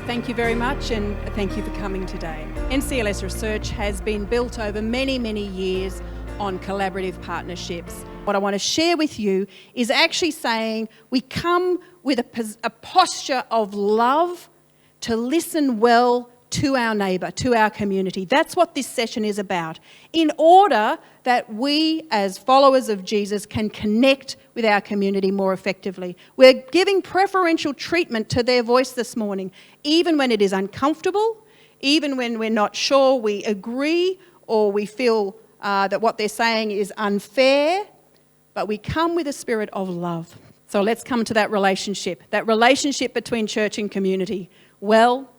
Thank you very much, and thank you for coming today. NCLS Research has been built over many, many years on collaborative partnerships. What I want to share with you is actually saying we come with a posture of love to listen well to our neighbour, to our community. That's what this session is about, in order that we as followers of Jesus can connect with our community more effectively. We're giving preferential treatment to their voice this morning, even when it is uncomfortable, even when we're not sure we agree or we feel that what they're saying is unfair, but we come with a spirit of love. So let's come to that relationship between church and community. Well,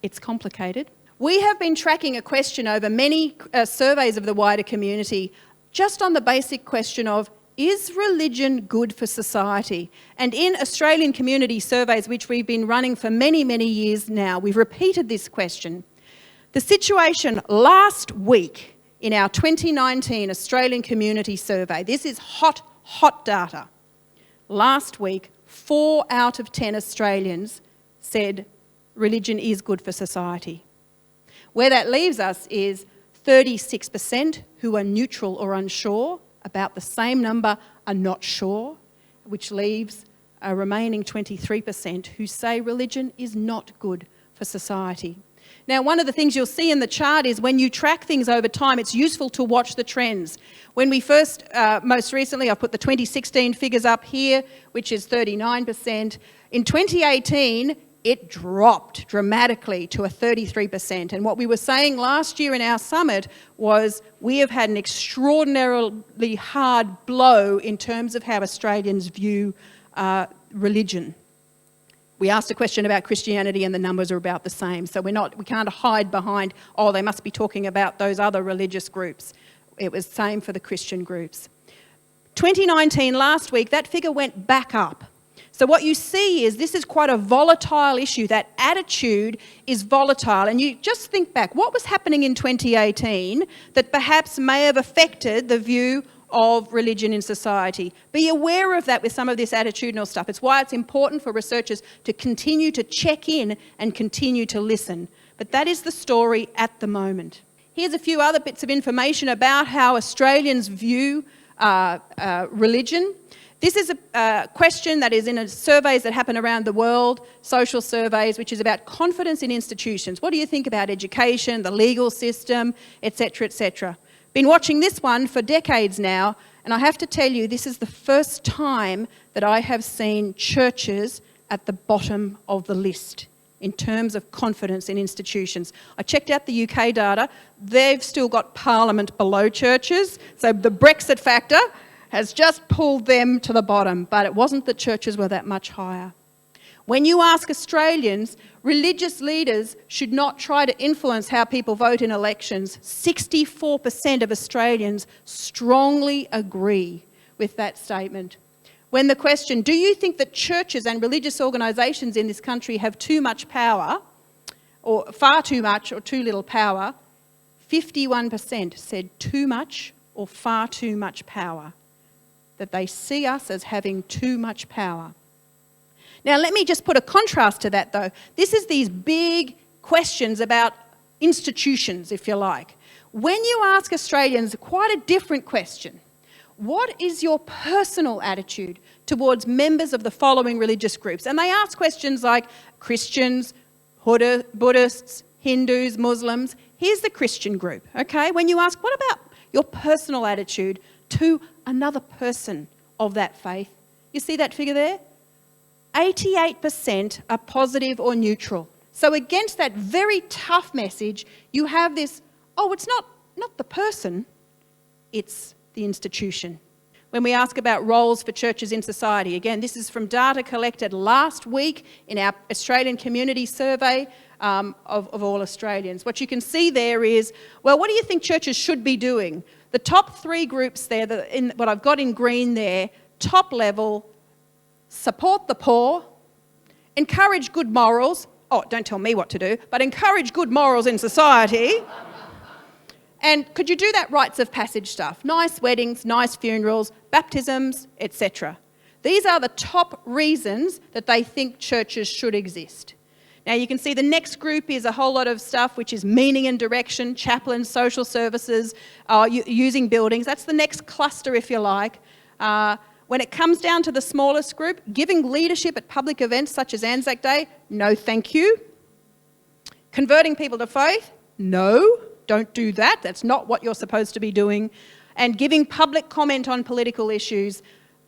it's complicated. We have been tracking a question over many surveys of the wider community, just on the basic question of, is religion good for society? And in Australian community surveys, which we've been running for many, many years now, we've repeated this question. The situation last week in our 2019 Australian community survey, this is hot data. Last week, 4 out of 10 Australians said religion is good for society. Where that leaves us is 36% who are neutral or unsure, about the same number are not sure, which leaves a remaining 23% who say religion is not good for society. Now, one of the things you'll see in the chart is when you track things over time, it's useful to watch the trends. When we first, most recently, I've put the 2016 figures up here, which is 39%. In 2018, it dropped dramatically to a 33%. And what we were saying last year in our summit was we have had an extraordinarily hard blow in terms of how Australians view religion. We asked a question about Christianity and the numbers are about the same. So we can't hide behind, oh, they must be talking about those other religious groups. It was the same for the Christian groups. 2019, last week, that figure went back up. So what you see is this is quite a volatile issue. That attitude is volatile. And you just think back, what was happening in 2018 that perhaps may have affected the view of religion in society? Be aware of that with some of this attitudinal stuff. It's why it's important for researchers to continue to check in and continue to listen. But that is the story at the moment. Here's a few other bits of information about how Australians view religion. This is a question that is in surveys that happen around the world, social surveys, which is about confidence in institutions. What do you think about education, the legal system, etc., etc.? Been watching this one for decades now, and I have to tell you, this is the first time that I have seen churches at the bottom of the list in terms of confidence in institutions. I checked out the UK data. They've still got Parliament below churches, so the Brexit factor has just pulled them to the bottom, but it wasn't that churches were that much higher. When you ask Australians, religious leaders should not try to influence how people vote in elections. 64% of Australians strongly agree with that statement. When the question, do you think that churches and religious organisations in this country have too much power, or far too much or too little power, 51% said too much or far too much power, that they see us as having too much power. Now, let me just put a contrast to that, though. This is these big questions about institutions, if you like. When you ask Australians quite a different question, what is your personal attitude towards members of the following religious groups? And they ask questions like Christians, Buddhists, Hindus, Muslims. Here's the Christian group, okay? When you ask, what about your personal attitude to another person of that faith? You see that figure there? 88% are positive or neutral. So against that very tough message, you have this, oh, it's not the person, it's the institution. When we ask about roles for churches in society, again, this is from data collected last week in our Australian community survey of all Australians. What you can see there is, well, what do you think churches should be doing? The top 3 groups there, what I've got in green there, top level, support the poor, encourage good morals. Oh, don't tell me what to do, but encourage good morals in society. And could you do that rites of passage stuff? Nice weddings, nice funerals, baptisms, etc. These are the top reasons that they think churches should exist. Now you can see the next group is a whole lot of stuff which is meaning and direction, chaplains, social services, using buildings. That's the next cluster, if you like. When it comes down to the smallest group, giving leadership at public events such as Anzac Day, no thank you. Converting people to faith, no, don't do that. That's not what you're supposed to be doing. And giving public comment on political issues,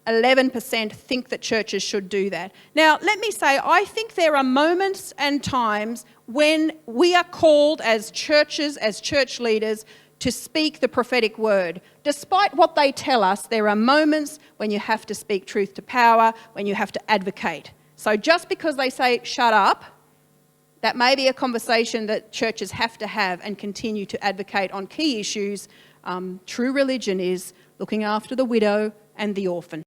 11% think that churches should do that. Now, let me say, I think there are moments and times when we are called as churches, as church leaders, to speak the prophetic word. Despite what they tell us, there are moments when you have to speak truth to power, when you have to advocate. So just because they say, shut up, that may be a conversation that churches have to have and continue to advocate on key issues. True religion is looking after the widow and the orphan.